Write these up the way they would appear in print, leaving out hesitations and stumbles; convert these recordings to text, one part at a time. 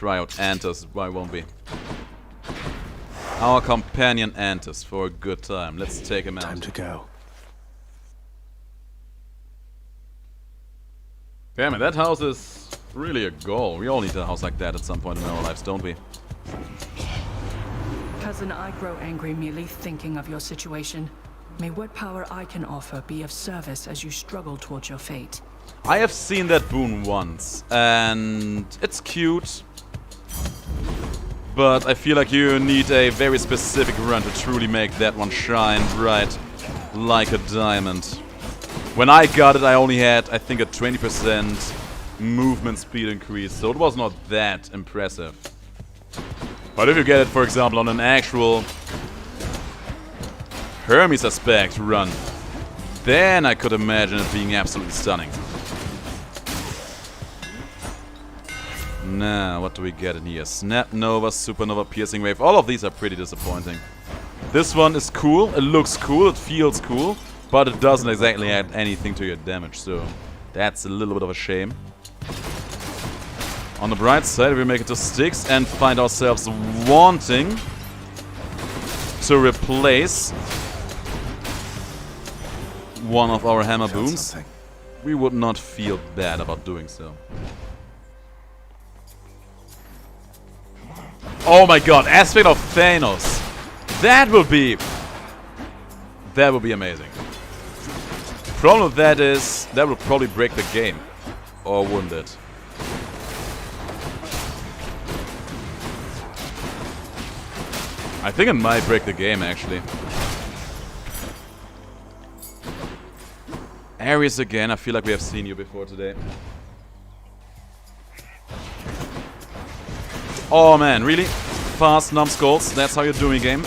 Try out Antus, why won't we? Our companion Antus for a good time. Let's take him out. Time to go. Damn it, that house is really a goal. We all need a house like that at some point in our lives, don't we? Cousin, I grow angry merely thinking of your situation. May what power I can offer be of service as you struggle towards your fate. I have seen that boon once, and it's cute. But I feel like you need a very specific run to truly make that one shine bright like a diamond. When I got it, I only had, I think, a 20% movement speed increase, so it was not that impressive. But if you get it, for example, on an actual Hermes aspect run, then I could imagine it being absolutely stunning. Now, what do we get in here? Snap Nova, Supernova, Piercing Wave. All of these are pretty disappointing. This one is cool, it looks cool, it feels cool, but it doesn't exactly add anything to your damage, so that's a little bit of a shame. On the bright side, we make it to Styx and find ourselves wanting to replace one of our hammer boons. We would not feel bad about doing so. Oh my god, Aspect of Thanos! That will be amazing. Problem with that is, that will probably break the game. Or wouldn't it? I think it might break the game, actually. Ares again, I feel like we have seen you before today. Oh man, really? Fast numbskulls, that's how you're doing, game?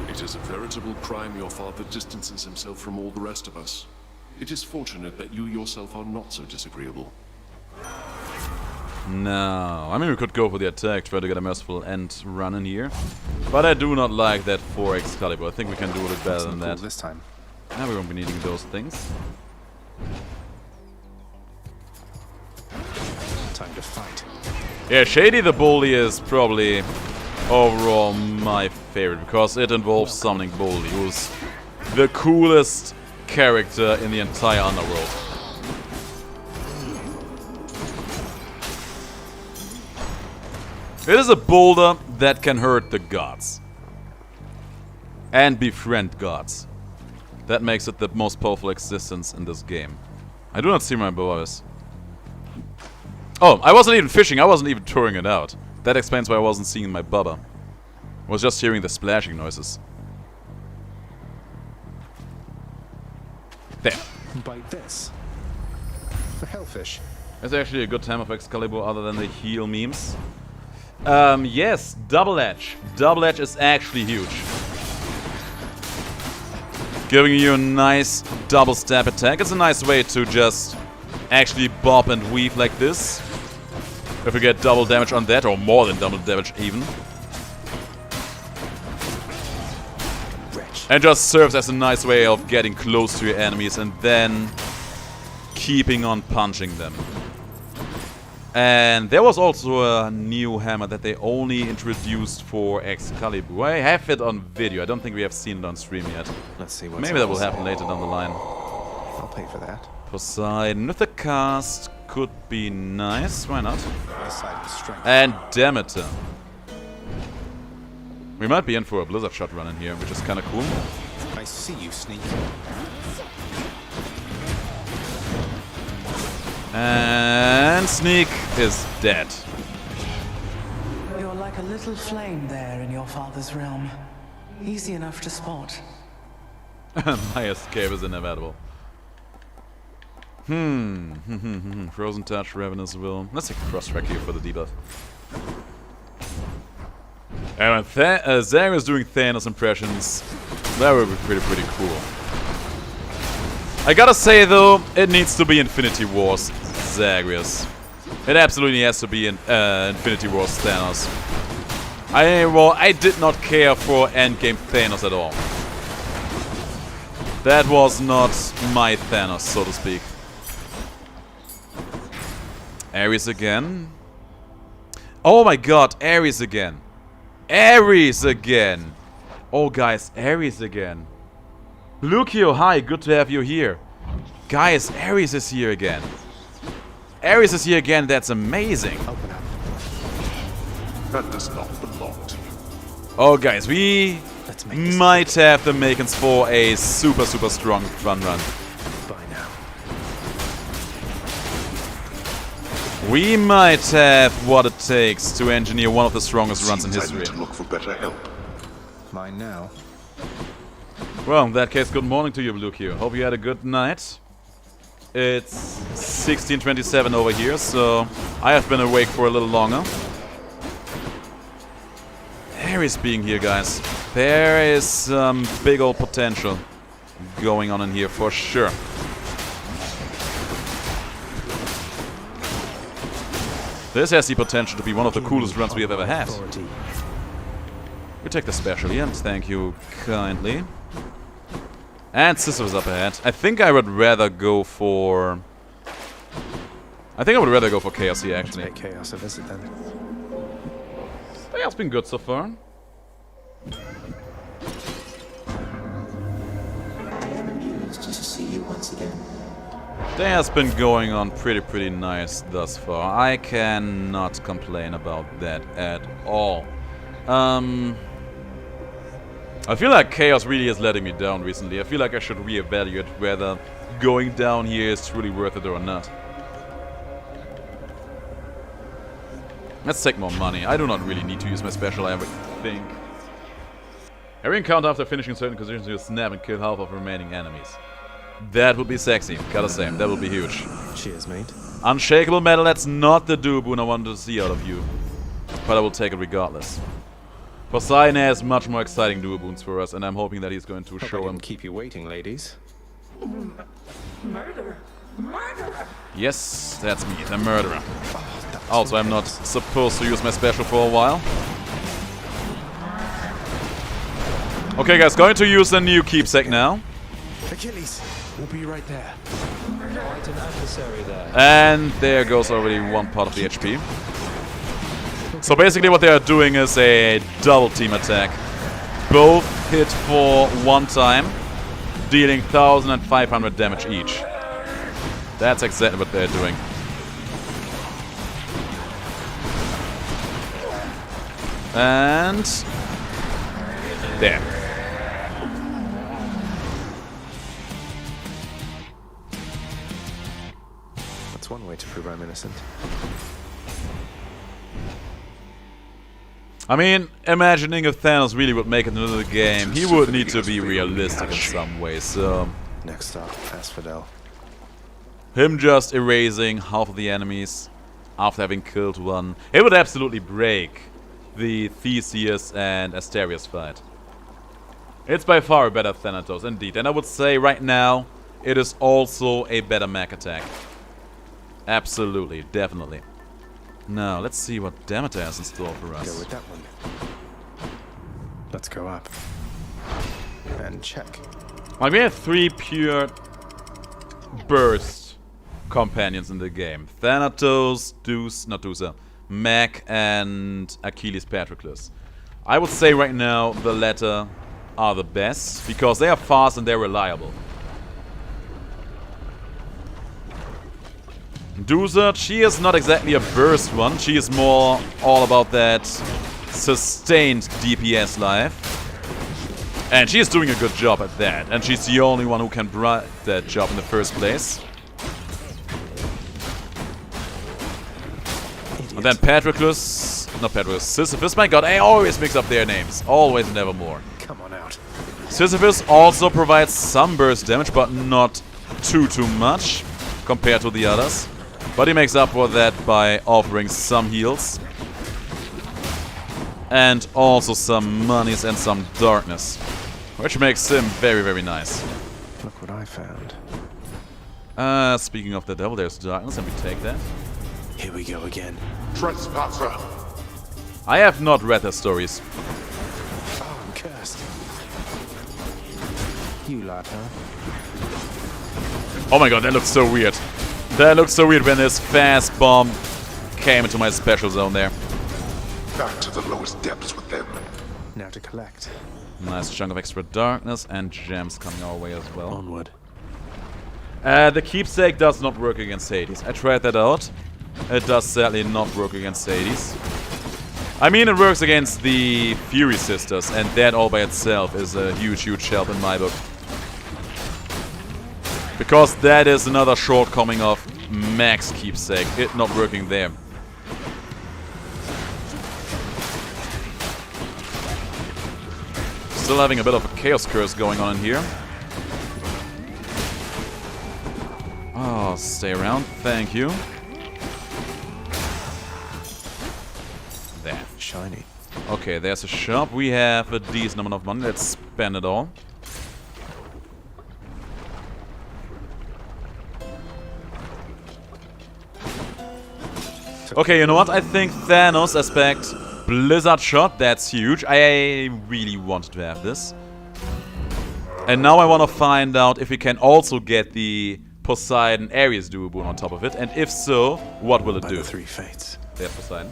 It is a veritable crime your father distances himself from all the rest of us. It is fortunate that you yourself are not so disagreeable. No, I mean we could go for the attack, try to get a merciful end run in here. But I do not like that 4 Excalibur, I think we can do a bit better than that. This time. Now we won't be needing those things. Time to fight. Yeah, Shady the Bully is probably overall my favorite, because it involves summoning Bully, who's the coolest character in the entire Underworld. It is a boulder that can hurt the gods. And befriend gods. That makes it the most powerful existence in this game. I do not see my boys. Oh, I wasn't even fishing, I wasn't even throwing it out. That explains why I wasn't seeing my bubba. I was just hearing the splashing noises. There. Bite this. The hellfish. That's actually a good time of Excalibur other than the heal memes. Yes, Double Edge. Double Edge is actually huge. Giving you a nice double stab attack. It's a nice way to just actually bob and weave like this. If you get double damage on that, or more than double damage even. And just serves as a nice way of getting close to your enemies and then keeping on punching them. And there was also a new hammer that they only introduced for Excalibur. I have it on video. I don't think we have seen it on stream yet. Let's see what's Maybe that will happen later down the line. I'll pay for that. Poseidon with the cast could be nice. Why not? My side of strength. And Demeter. We might be in for a Blizzard shot run in here, which is kind of cool. I see you, Sneak. And Sneak is dead. You're like a little flame there in your father's realm. Easy enough to spot. My escape is inevitable. Frozen Touch, Ravenous Will. Let's take a cross-track here for the debuff. And when Zagreus doing Thanos impressions, that would be pretty cool. I gotta say though, it needs to be Infinity Wars Zagreus. It absolutely has to be Infinity Wars Thanos. I did not care for Endgame Thanos at all. That was not my Thanos, so to speak. Ares again. Oh my god, Ares again. Ares again. Oh guys, Ares again. Lucio, hi, good to have you here. Guys, Ares is here again. Ares is here again, that's amazing. Open up. That does not belong to you. Oh guys, we Let's make this might have the makings for a super strong run. by now. We might have what it takes to engineer one of the strongest runs in Seems I history. need to look for better help. Mine now. Well, in that case, good morning to you, Lucio. Hope you had a good night. It's 16:27 over here, so I have been awake for a little longer. Ares being here, guys. There is some big old potential going on in here for sure. This has the potential to be one of the coolest runs we have ever had. Authority. We take the special and thank you kindly. And Sisyphus up ahead. I think I would rather go for... Chaos here, actually. Take Chaos a visit then. Yeah, it's been good so far. To see you once again. Day has been going on pretty nice thus far. I cannot complain about that at all. I feel like Chaos really is letting me down recently. I feel like I should reevaluate whether going down here is truly worth it or not. Let's take more money. I do not really need to use my special, I would think. Every encounter after finishing certain conditions, you snap and kill half of remaining enemies. That would be sexy, gotta say. That would be huge. Cheers, mate. Unshakable metal, that's not the Duoboon I wanted to see out of you. But I will take it regardless. Poseidon has much more exciting Duoboons for us, and I'm hoping that he's going to Hope I show didn't him. keep you waiting, ladies. Murder! Murder! Yes, that's me, the murderer. Also, I'm not supposed to use my special for a while. Okay, guys, going to use the new keepsake now. Achilles, we'll be right there. Quite an adversary there. And there goes already one part of the HP. So basically what they are doing is a double team attack. Both hit for one time, dealing 1,500 damage each. That's exactly what they're doing. And... there. That's one way to prove I'm innocent. I mean, imagining if Thanos really would make it into the game, he would need to be realistic in some way, so... Next stop, Asphodel. him just erasing half of the enemies after having killed one, it would absolutely break the Theseus and Asterius fight. It's by far a better Thanatos, indeed. And I would say right now, it is also a better mech attack. Absolutely, definitely. Now, let's see what Demeter has in store for Go us. with that one. Let's go up. And check. Like, we have 3 pure burst companions in the game. Thanatos, Mech, and Achilles Patroclus. I would say right now the latter are the best, because they are fast and they're reliable. Medusa, she is not exactly a burst one. She is more all about that sustained DPS life. And she is doing a good job at that. And she's the only one who can provide that job in the first place. And then Sisyphus. My god, I always mix up their names. Always and never more. Come on out. Sisyphus also provides some burst damage, but not too much compared to the others. But he makes up for that by offering some heals. And also some monies and some darkness. Which makes him very, very nice. Look what I found. Speaking of the devil, there's darkness, and we take that. Here we go again. Trespasser! I have not read the stories. Oh, I'm cursed. You lad, huh? Oh my god, that looks so weird. That looked so weird when this fast bomb came into my special zone there. Back to the lowest depths with them. Now to collect. Nice chunk of extra darkness and gems coming our way as well. Onward. The keepsake does not work against Hades. I tried that out. It does sadly not work against Hades. I mean, it works against the Fury Sisters, and that all by itself is a huge, huge help in my book. Because that is another shortcoming of max keepsake, it not working there. Still having a bit of a chaos curse going on in here. Oh, stay around, thank you. There. Shiny. Okay, there's a shop. We have a decent amount of money. Let's spend it all. Okay, you know what? I think Thanos aspect Blizzard shot, that's huge. I really wanted to have this. And now I want to find out if we can also get the Poseidon Ares duo boon on top of it. And if so, what will it By do? the three fates. There's Poseidon.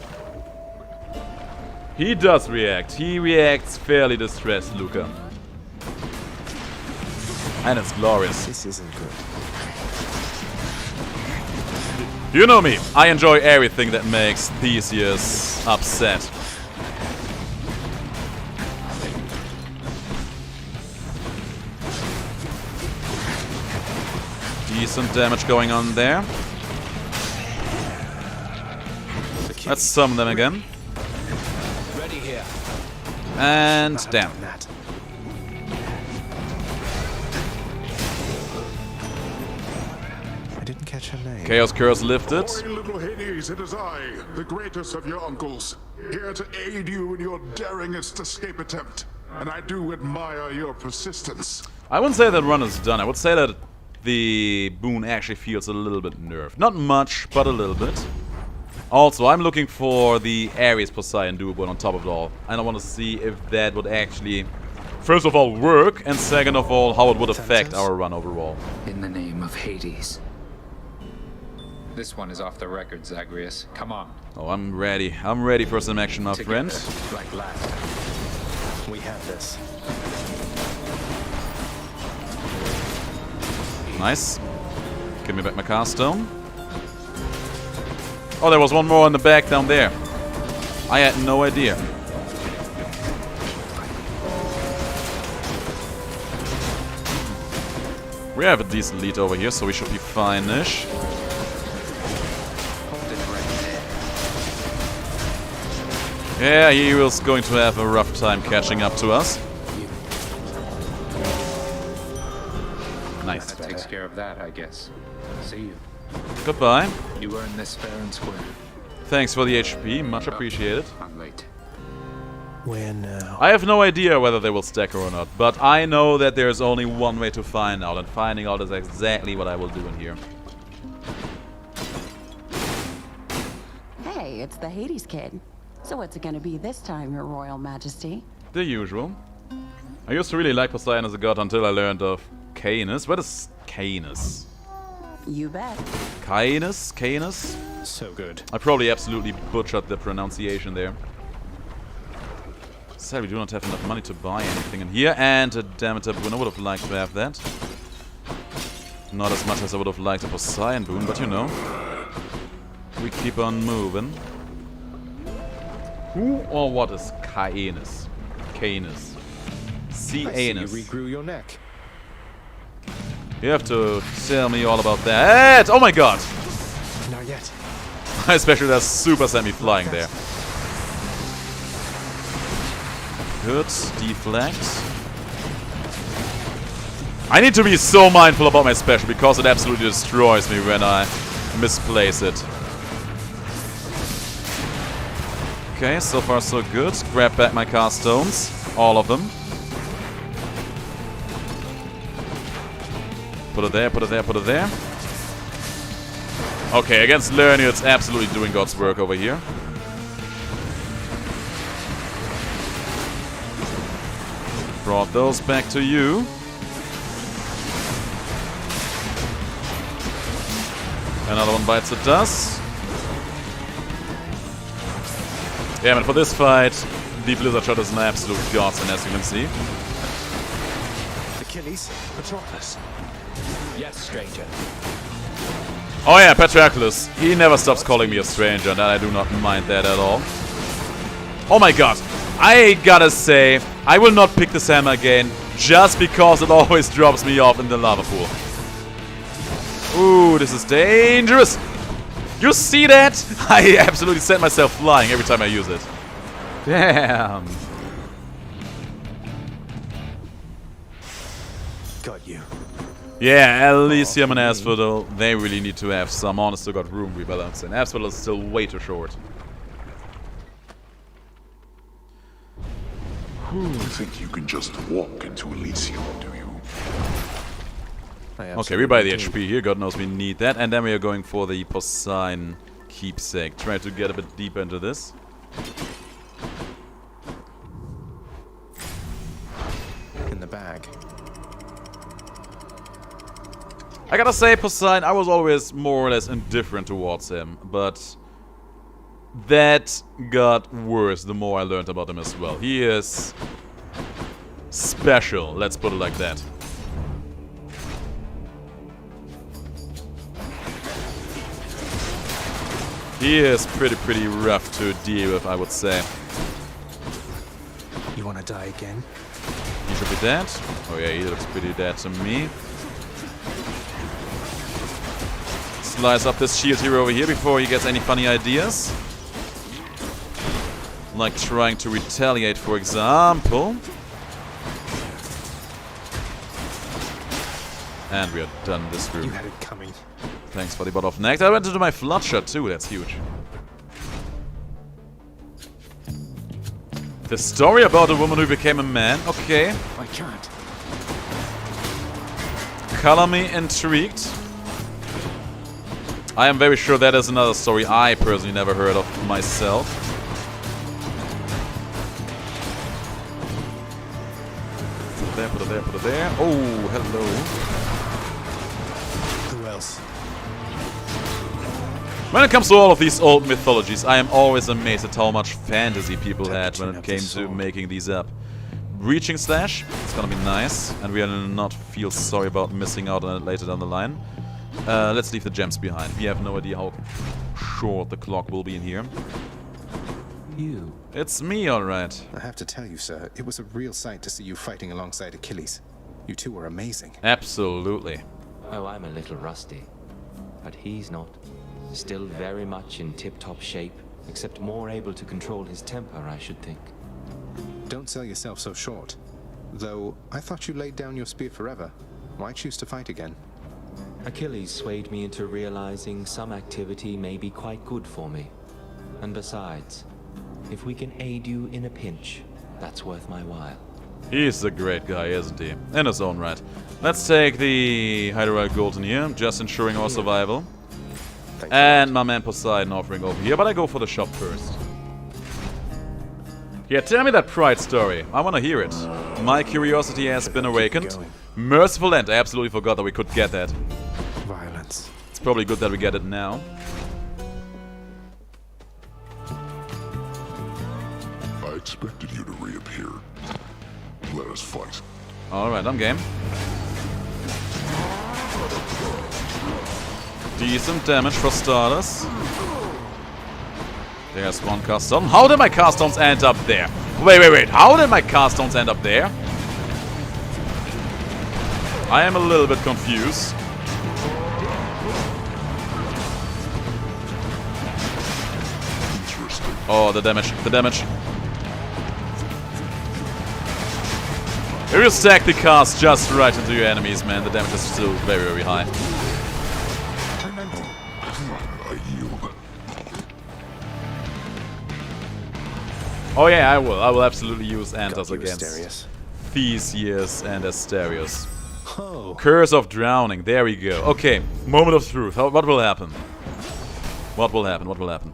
He does react. He reacts fairly distressed, Luca. And it's glorious. This isn't good. You know me. I enjoy everything that makes Theseus upset. Decent damage going on there. Let's summon them again. Ready here. And damn. That. I didn't catch her name. Chaos Curse lifted. Boy, little Hades, it is I, the greatest of your uncles, here to aid you in your daringest escape attempt. And I do admire your persistence. I wouldn't say that run is done. I would say that the boon actually feels a little bit nerfed. Not much, but a little bit. Also, I'm looking for the Ares Poseidon duo boon on top of it all. And I want to see if that would actually, first of all, work, and second of all, how it would affect our run overall. In the name of Hades. This one is off the record, Zagreus. Come on. Oh, I'm ready. I'm ready for some action, my friend. Together, like last time. We have this. Nice. Give me back my cast stone. Oh, there was one more in the back down there. I had no idea. We have a decent lead over here, so we should be fine-ish. Yeah, he was going to have a rough time catching up to us. Nice. That takes care of that, I guess. See you. Goodbye. You earned this fair and square. Thanks for the HP, much appreciated. I'm late. Where now? I have no idea whether they will stack or not, but I know that there's only one way to find out, and finding out is exactly what I will do in here. Hey, it's the Hades kid. So what's it gonna be this time, Your Royal Majesty? The usual. I used to really like Poseidon as a god until I learned of Canis. What is Canis? You bet. Canis? Canis? So good. I probably absolutely butchered the pronunciation there. Sadly, we do not have enough money to buy anything in here, and damn it, I would have liked to have that. Not as much as I would have liked a Poseidon boon, but you know. We keep on moving. Who or what is Canis? Canis. I see you Canis. regrew your neck. You have to tell me all about that. Oh my god! Not yet. Especially that super sent me flying there. Good. Deflect. I need to be so mindful about my special because it absolutely destroys me when I misplace it. Okay, so far so good. Grab back my cast stones. All of them. Put it there, put it there, put it there. Okay, against Lernia, it's absolutely doing God's work over here. Brought those back to you. Another one bites the dust. Yeah, man, for this fight, the Blizzard Shot is an absolute godsend, as you can see. Achilles, Patroclus. Yes, stranger. Oh yeah, Patroclus. He never stops calling me a stranger, and I do not mind that at all. Oh my god. I gotta say, I will not pick this hammer again, just because it always drops me off in the lava pool. Ooh, this is dangerous. You see that? I absolutely set myself flying every time I use it. Damn. Got you. Yeah, Elysium and Asphodel, they really need to have some honest to god room rebalance, and Asphodel is still way too short. You think you can just walk into Elysium, do you? Okay, we buy the HP here, god knows we need that, and then we are going for the Poseidon keepsake. Try to get a bit deeper into this. In the bag. I gotta say, Poseidon, I was always more or less indifferent towards him, but that got worse the more I learned about him as well. He is special, let's put it like that. He is pretty rough to deal with, I would say. You wanna die again? He should be dead. Oh yeah, he looks pretty dead to me. Slice up this shield hero over here before he gets any funny ideas. Like trying to retaliate, for example. And we are done this room. You had it coming. Thanks for the bot of neck. I went into my flood shot too, that's huge. The story about a woman who became a man? Okay. I can't. Color me intrigued. I am very sure that is another story I personally never heard of myself. Put it there, put it there, put it there. Oh, hello. Who else? When it comes to all of these old mythologies, I am always amazed at how much fantasy people had when it came to making these up. Breaching Slash, it's gonna be nice, and we will not feel sorry about missing out on it later down the line. Let's leave the gems behind. We have no idea how short the clock will be in here. You. It's me, alright. I have to tell you, sir, it was a real sight to see you fighting alongside Achilles. You two were amazing. Absolutely. Oh, I'm a little rusty. But he's not. Still very much in tip-top shape, except more able to control his temper, I should think. Don't sell yourself so short. Though, I thought you laid down your spear forever. Why choose to fight again? Achilles swayed me into realizing some activity may be quite good for me. And besides, if we can aid you in a pinch, that's worth my while. He's a great guy, isn't he? In his own right. Let's take the Hydroid Golden here, just ensuring our survival. And my man Poseidon offering over here, but I go for the shop first. Yeah, tell me that pride story. I want to hear it. My curiosity has been awakened. Merciful End. I absolutely forgot that we could get that. Violence. It's probably good that we get it now. I expected you to reappear. Let us fight. Alright, I'm game. Decent damage for starters. There's one cast stone. How did my cast stones end up there? Wait. How did my cast stones end up there? I am a little bit confused. Oh, the damage. If you stack the cast just right into your enemies, man, the damage is still very high. I yield. Oh yeah, I will. I will absolutely use Antas Got you, against Asterius. Theseus and Asterius. Oh. Curse of Drowning. There we go. Okay, moment of truth. What will happen? What will happen?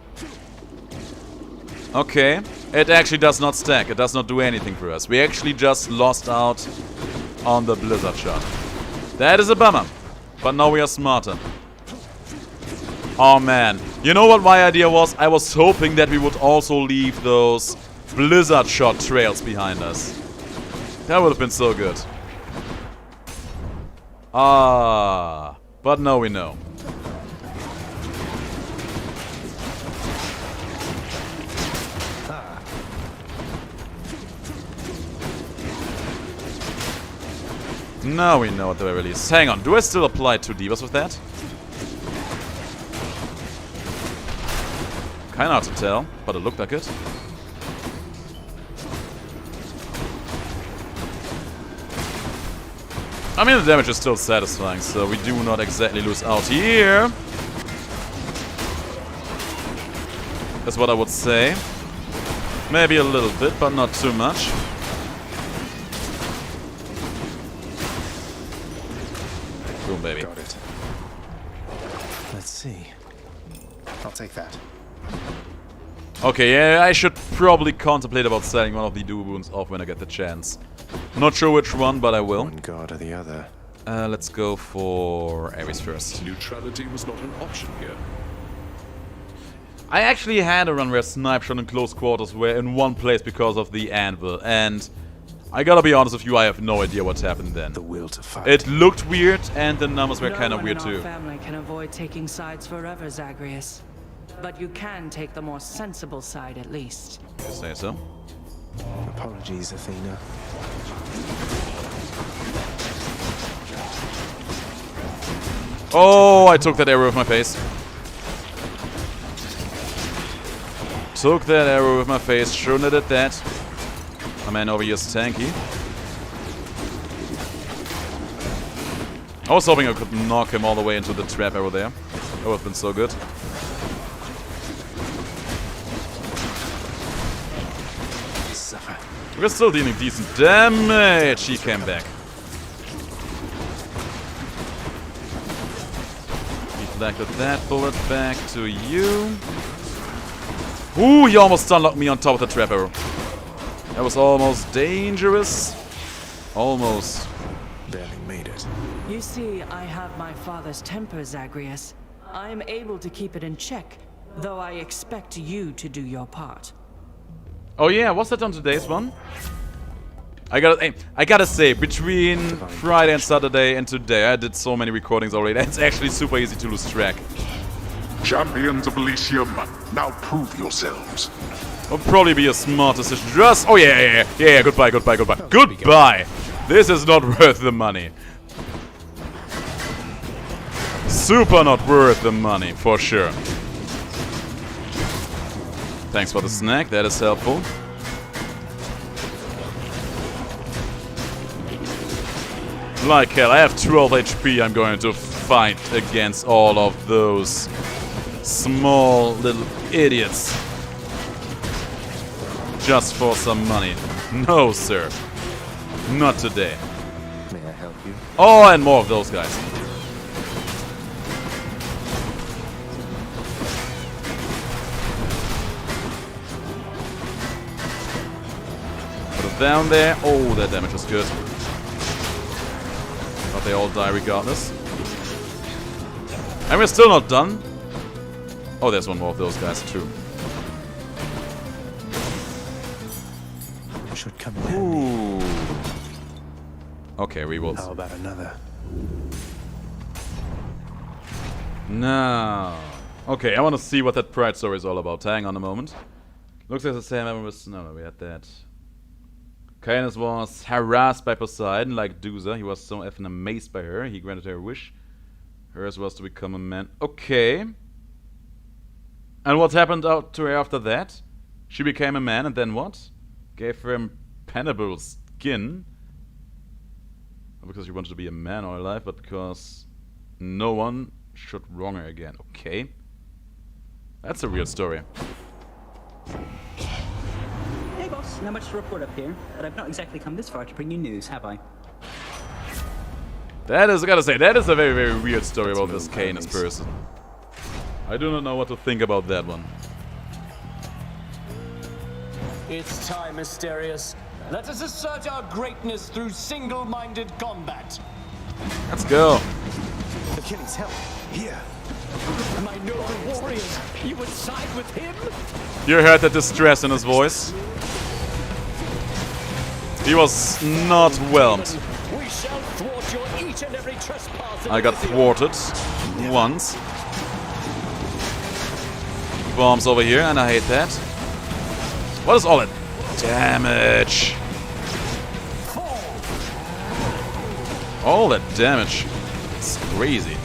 Okay, it actually does not stack. It does not do anything for us. We actually just lost out on the Blizzard Shot. That is a bummer. But now we are smarter. Oh man, you know what my idea was? I was hoping that we would also leave those blizzard shot trails behind us. That would have been so good. Ah, but now we know. Now we know at the very least. Hang on, do I still apply 2 divas with that? Kinda hard to tell, but it looked like it. I mean, the damage is still satisfying, so we do not exactly lose out here. That's what I would say. Maybe a little bit, but not too much. Boom, baby. Got it. Let's see. I'll take that. Okay, yeah, I should probably contemplate about selling one of the dual wounds off when I get the chance. Not sure which one, but I will. One guard or the other. Let's go for Ares first. Neutrality was not an option here. I actually had a run where snipe shot in close quarters were in one place because of the anvil, and I gotta be honest with you, I have no idea what happened then. The will to fight. It looked weird, and the numbers were kind of weird No one in too. our family can avoid taking sides forever, Zagreus. But you can take the more sensible side at least. You say so? Apologies, Athena. Oh, I took that arrow with my face. Took that arrow with my face. Shouldn't have did that. My man over here is tanky. I was hoping I could knock him all the way into the trap arrow there. That would have been so good. We're still dealing decent damage. He came back. Deflected that bullet back to you. Ooh, he almost unlocked me on top of the trap arrow. That was almost dangerous. Almost. Barely made it. You see, I have my father's temper, Zagreus. I am able to keep it in check, though I expect you to do your part. Oh yeah, was that on today's one? I gotta say, between Friday and Saturday and today, I did so many recordings already. It's actually super easy to lose track. Champions of Elysium, now prove yourselves. Would probably be a smart decision. Just oh yeah. Goodbye. Goodbye. This is not worth the money. Super not worth the money, for sure. Thanks for the snack, that is helpful. Like hell, I have 12 HP, I'm going to fight against all of those small little idiots. Just for some money. No, sir. Not today. May I help you? Oh, and more of those guys. Put it down there. Oh, that damage is good. But they all die regardless. And we're still not done. Oh, there's one more of those guys too. Should come in handy. Ooh. Okay, we will. How about another? No. Okay, I want to see what that pride story is all about. Hang on a moment. Looks like the same ever was. No, we had that. Canis was harassed by Poseidon like Dusa. He was so effing amazed by her. He granted her a wish. Hers was to become a man. Okay. And what happened out to her after that? She became a man, and then what? Gave her impenetrable skin. Not because she wanted to be a man all her life, but because no one should wrong her again. Okay. That's a real story. Hey boss, not much to report up here, but I've not exactly come this far to bring you news, have I? That is, I gotta say, that is a very, very weird story about this Canis person. I do not know what to think about that one. It's time, Mysterious. Let us assert our greatness through single-minded combat. Let's go. Achilles, help! Here! My noble warriors, you would side with him? You heard the distress in his voice. He was not whelmed. We shall thwart your each and every trespass. I got thwarted once. Bombs over here, and I hate that. What is all that damage? All that damage. It's crazy.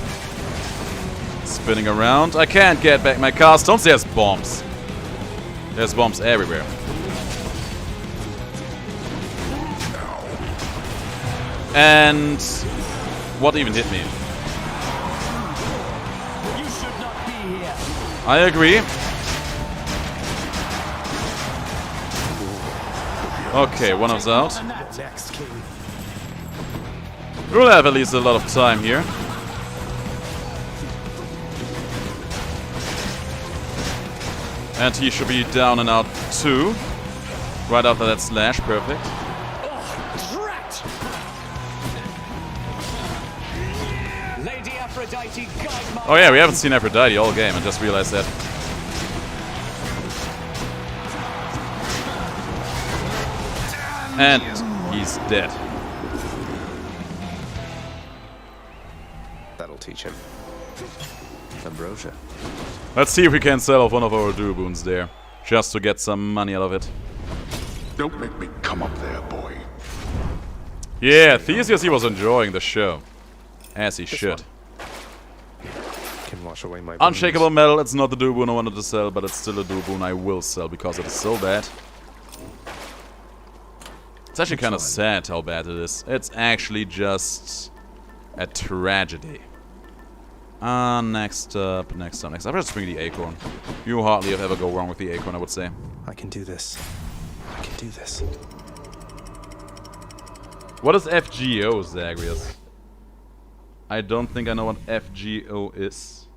Spinning around. I can't get back my cast. Don't say there's bombs. There's bombs everywhere. And what even hit me? You should not be here. I agree. Okay, one of us out. Next, King. We'll have at least a lot of time here. And he should be down and out too. Right after that slash, perfect. Lady Aphrodite, guide my... Oh yeah, we haven't seen Aphrodite all game, I just realized that. And he's dead. That'll teach him. Ambrosia. Let's see if we can sell off one of our Duoboons there. Just to get some money out of it. Don't make me come up there, boy. Yeah, Theseus, he was enjoying the show. As he should. Can wash away my Unshakable Metal, it's not the Duoboon I wanted to sell, but it's still a Duoboon I will sell because it is so bad. It's actually kind of sad how bad it is. It's actually just a tragedy. Next up. Let's bring the Acorn. You hardly ever go wrong with the Acorn, I would say. I can do this. I can do this. What is FGO, Zagreus? I don't think I know what FGO is.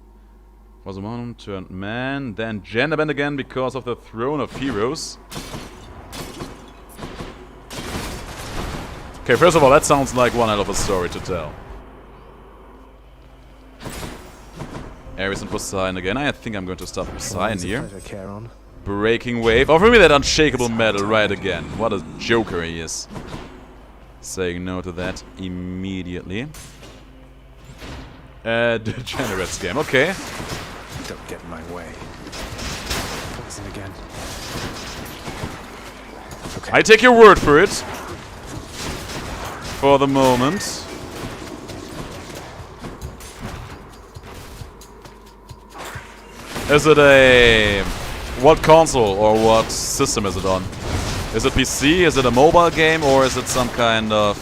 Was a one turned man, then gender bend again because of the Throne of Heroes. Okay, first of all, that sounds like one hell of a story to tell. Ares and Poseidon again. I think I'm going to stop Poseidon here. Charon. Breaking Wave. Offer me that Unshakable Metal right again. What a joker he is. Saying no to that immediately. Degenerate Scam. Okay. Don't get in my way. Poison again. Okay. I take your word for it. For the moment. Is it a... What console or what system is it on? Is it PC? Is it a mobile game? Or is it some kind of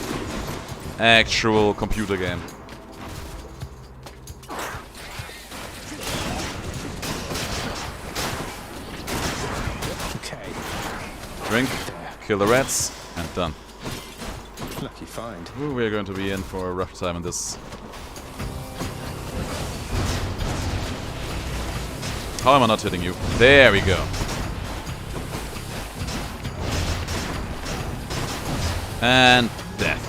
actual computer game? Okay. Drink, kill the rats, and done. Lucky find. Ooh, we're going to be in for a rough time in this. How am I not hitting you? There we go. And death.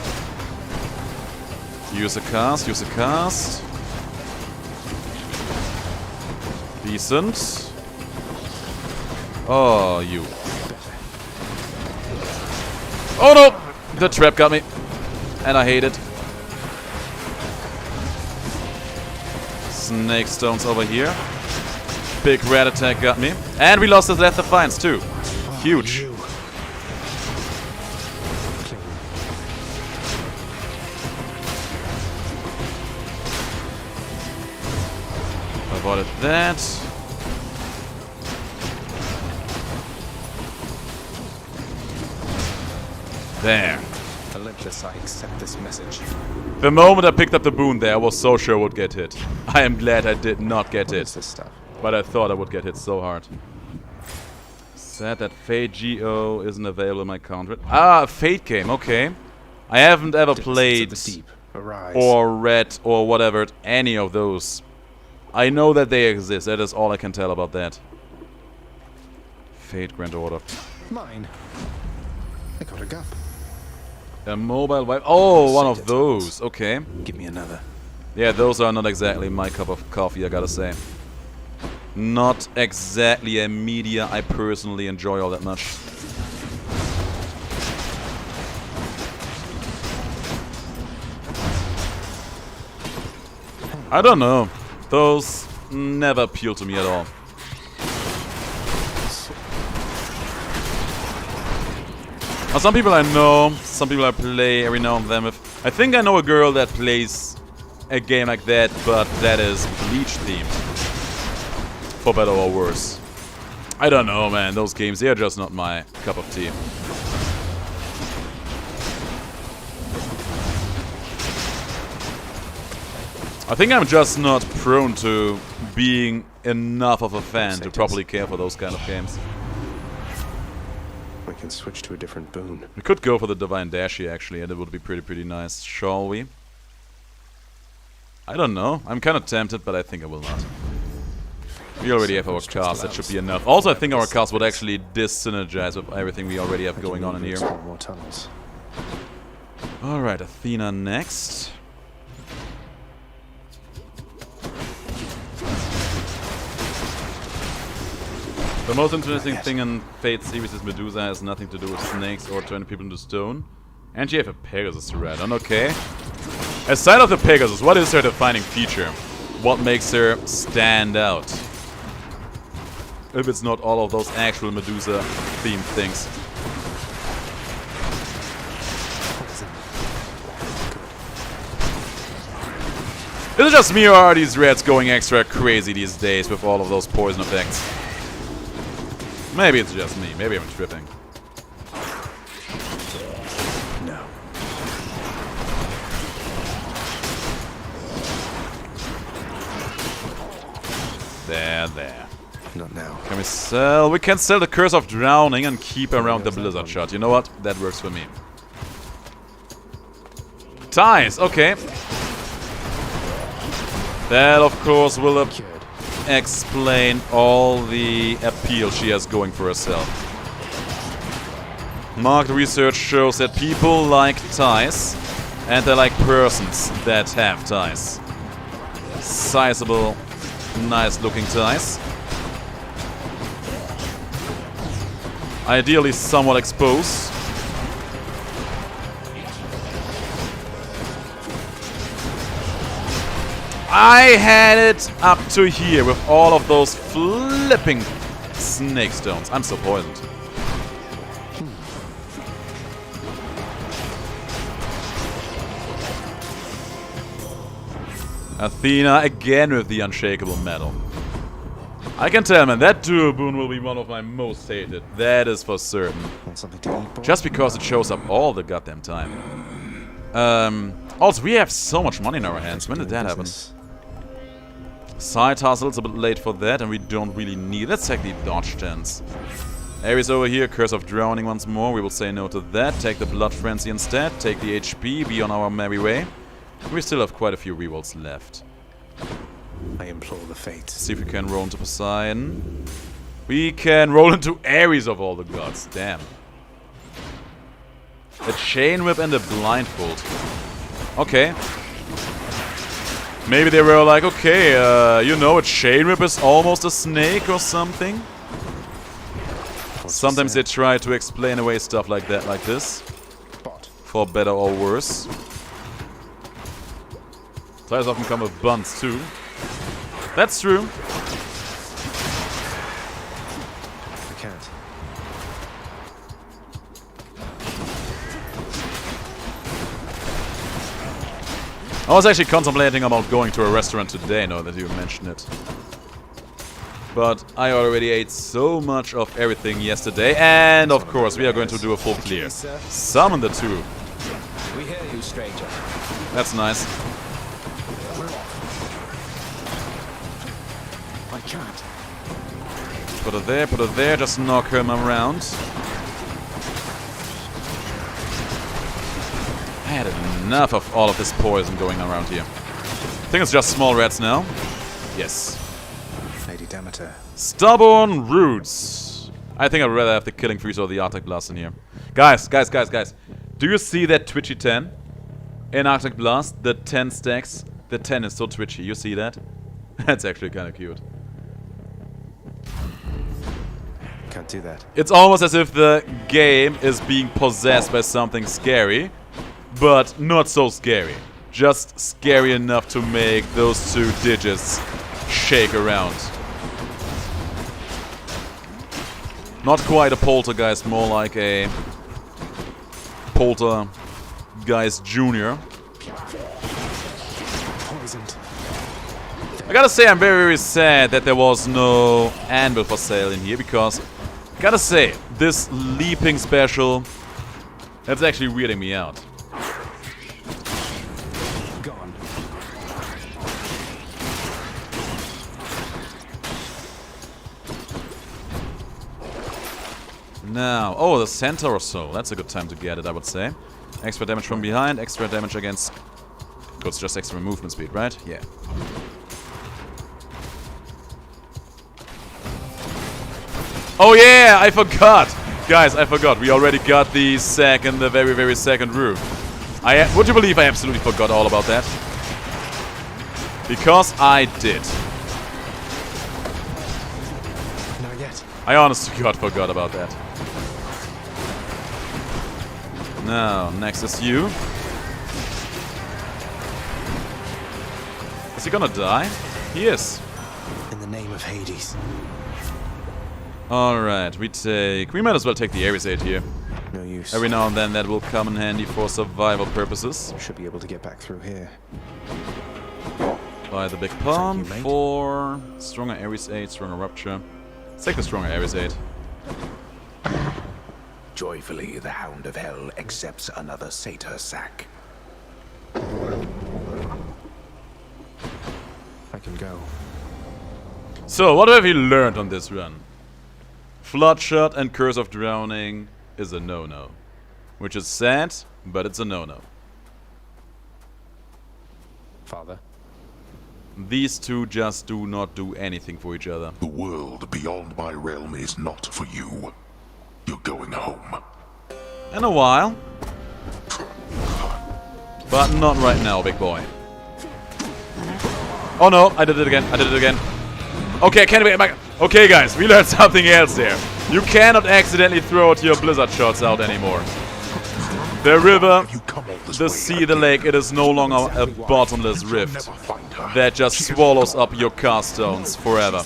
Use a cast, use a cast. Decent. Oh, you. Oh no! The trap got me. And I hate it. Snake stones over here. Big red attack got me. And we lost his Death Defiance too. Huge. Avoided that. There. Olympus, I accept this message. The moment I picked up the boon there, I was so sure I would get hit. I am glad I did not get hit. This stuff? But I thought I would get hit so hard. Sad that Fate GO isn't available in my country. Ah, Fate game, okay. I haven't ever played or read or whatever any of those. I know that they exist, that is all I can tell about that. Fate Grand Order. Mine. I got a gap. A mobile wipe. Oh, one of those. Okay. Give me another. Yeah, those are not exactly my cup of coffee, I gotta say. Not exactly a media I personally enjoy all that much. I don't know. Those never appeal to me at all. Now, some people I know, some people I play every now and then with. I think I know a girl that plays a game like that, but that is Bleach themed. For better or worse. I don't know, man. Those games, they are just not my cup of tea. I think I'm just not prone to being enough of a fan to properly care for those kind of games. We can switch to a different boon. We could go for the Divine Dash here, actually, and it would be pretty nice. Shall we? I don't know. I'm kind of tempted, but I think I will not. We already have our cast, that should be enough. Also, I think our cast would actually dis-synergize with everything we already have going on in here. Alright, Athena next. The most interesting thing in Fate series is Medusa has nothing to do with snakes or turning people into stone. And you have a Pegasus to ride on, okay. Aside of the Pegasus, what is her defining feature? What makes her stand out? If it's not all of those actual Medusa-themed things. Is it just me, or are these reds going extra crazy these days with all of those poison effects? Maybe it's just me. Maybe I'm tripping. No. There. Not now. Can we sell? We can sell the Curse of Drowning and keep around the Blizzard Shot. You know what? That works for me. Ties, okay. That, of course, will explain all the appeal she has going for herself. Market research shows that people like ties, and they like persons that have ties. Sizable, nice-looking ties. Ideally somewhat exposed. I had it up to here with all of those flipping snake stones. I'm so poisoned. Athena again with the unshakable metal. I can tell, man, that duo boon will be one of my most hated. That is for certain. Want something to eat, boy? Just because it shows up all the goddamn time. Also, we have so much money in our hands. When did that happen? Side hustle's a bit late for that, and we don't really need. Let's take the dodge chance. Ares over here, Curse of Drowning once more. We will say no to that. Take the Blood Frenzy instead. Take the HP. Be on our merry way. We still have quite a few rerolls left. I implore the fates. See if we can roll into Poseidon. We can roll into Ares of all the gods. Damn. A Chain Whip and a Blindfold. Okay. Maybe they were like, okay, you know, a Chain Whip is almost a snake or something. Sometimes they try to explain away stuff like that, like this. For better or worse. Ties often come with buns too. That's true. I can't. I was actually contemplating about going to a restaurant today, now that you mention it. But I already ate so much of everything yesterday, and of course we are going to do a full clear. Summon the two. We hear you, stranger. That's nice. I can't. Put her there, just knock him around. I had enough of all of this poison going around here. I think it's just small rats now. Yes. Lady Demeter. Stubborn Roots. I think I'd rather have the Killing Freeze or the Arctic Blast in here. Guys. Do you see that Twitchy 10 in Arctic Blast? The 10 stacks The 10 is so twitchy, you see that? That's actually kind of cute. Can't do that. It's almost as if the game is being possessed by something scary, but not so scary. Just scary enough to make those 2 digits shake around. Not quite a poltergeist, more like a poltergeist junior. Poisoned. I gotta say, I'm very, very sad that there was no anvil for sale in here, because gotta say, this leaping special, that's actually weirding me out. Gone. Now, oh, the centaur soul. That's a good time to get it, I would say. Extra damage from behind, extra damage against... Oh, it's just extra movement speed, right? Yeah. Oh yeah, I forgot! Guys, I forgot. We already got the very, very second room. Would you believe I absolutely forgot all about that? Because I did. Not yet. I honestly forgot about that. Now, next is you. Is he gonna die? He is. In the name of Hades. Alright, we might as well take the Ares Aid here. No use. Every now and then that will come in handy for survival purposes. Should be able to get back through here. Buy the big palm mate. for stronger Ares Aid, stronger rupture. Let's take the stronger Ares Aid. Joyfully, the Hound of Hell accepts another satyr sack. I can go. So, what have you learned on this run? Floodshot and Curse of Drowning is a no-no. Which is sad, but it's a no-no. Father. These 2 just do not do anything for each other. The world beyond my realm is not for you. You're going home. In a while. But not right now, big boy. Oh no, I did it again. Okay, I can't wait back. Okay, guys, we learned something else there. You cannot accidentally throw out your blizzard shots out anymore. The river, the sea, the lake, it is no longer a bottomless rift that just swallows up your cast stones forever.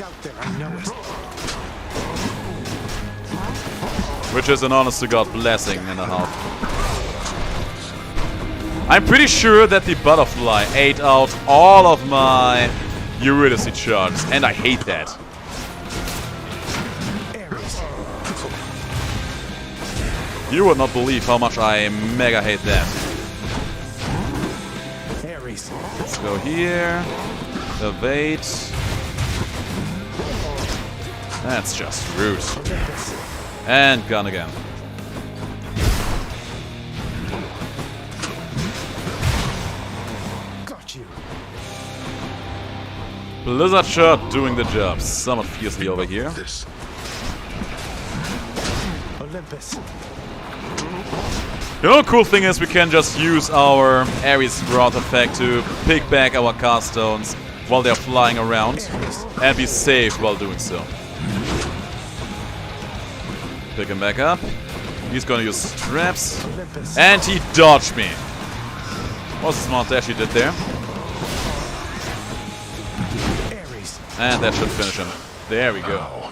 Which is an honest to God blessing and a half. I'm pretty sure that the butterfly ate out all of my Eurydice charges, and I hate that. You would not believe how much I mega hate that. Let's go here. Evade. That's just rude. And gun again. Got you. Blizzard shot doing the job. Somewhat fiercely over here. Olympus. You know, the cool thing is we can just use our Ares Wrath effect to pick back our cast stones while they're flying around and be safe while doing so. Pick him back up. He's gonna use traps. And he dodged me. What was the smart dash he did there? And that should finish him. There we go.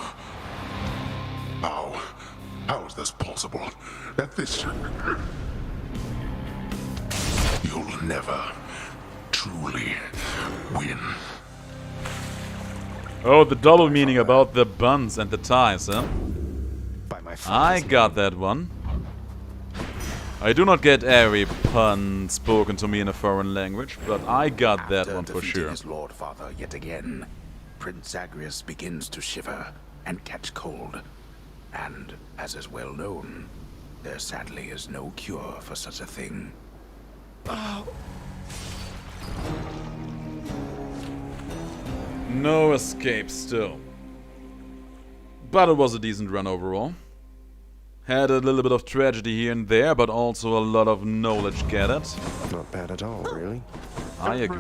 How is this possible? That this... You'll never truly win. Oh, the double meaning about the buns and the ties, huh? I got that one. I do not get every pun spoken to me in a foreign language, but I got that one for sure. His Lord Father yet again, Prince Zagreus begins to shiver and catch cold. And, as is well known, there sadly is no cure for such a thing. No escape still. But it was a decent run overall. Had a little bit of tragedy here and there, but also a lot of knowledge gathered. Not bad at all, really. I agree.